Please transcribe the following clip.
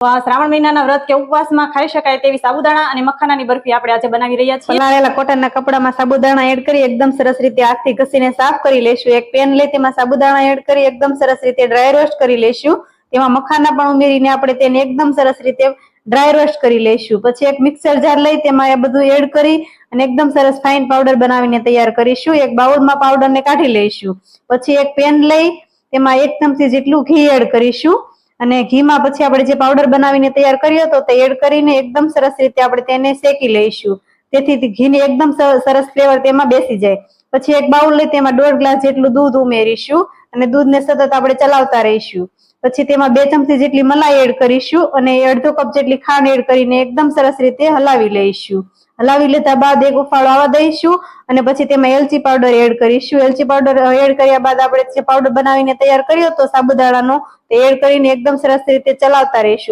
શ્રાવણ મહિનાના વ્રત કે ઉપવાસમાં ખાઈ શકાય તેવી સાબુદાણા અને મખાનાની બરફી આપણે આજે બનાવી રહ્યા છીએ। પલાળેલા કોટનના કપડામાં સાબુદાણા એડ કરી એકદમ સરસ રીતે હાથથી ઘસીને સાફ કરી લેશું। એક પેન લઈ તેમાં સાબુદાણા એડ કરી એકદમ સરસ રીતે ડ્રાય રોસ્ટ કરી લેશું। તેમાં મખાના પણ ઉમેરીને આપણે તેને એકદમ સરસ રીતે ડ્રાય રોસ્ટ કરી લેશું। પછી એક મિક્સર જાર લઈ તેમાં એ બધું એડ કરી અને એકદમ સરસ ફાઇન પાવડર બનાવીને તૈયાર કરીશું। એક બાઉલમાં પાવડરને કાઢી લઈશું। પછી એક પેન લઈ તેમાં 1 ચમચી જેટલું ઘી એડ કરીશું અને ઘીમાં પછી આપણે જે પાવડર બનાવીને તૈયાર કર્યો હતો તે એડ કરીને એકદમ સરસ રીતે આપણે તેને શેકી લઈશું, તેથી ઘીની એકદમ સરસ ફ્લેવર તેમાં બેસી જાય। પછી એક બાઉલ લઈ તેમાં 1.5 ગ્લાસ જેટલું દૂધ ઉમેરીશું અને દૂધને સતત આપણે ચલાવતા રહીશું। પછી તેમાં 2 ચમચી જેટલી મલાઈ એડ કરીશું અને 1/2 કપ જેટલી ખાંડ એડ કરીને એકદમ સરસ રીતે હલાવી લઈશું। હલાવી લેતા બાદ એક ઉફાળો આવવા દઈશું અને પછી તેમાં એલચી પાવડર એડ કરીશું। એલચી પાવડર એડ કર્યા બાદ આપણે જે પાવડર બનાવીને તૈયાર કર્યો હતો સાબુદાણાનો તે એડ કરીને એકદમ સરસ રીતે ચલાવતા રહીશું।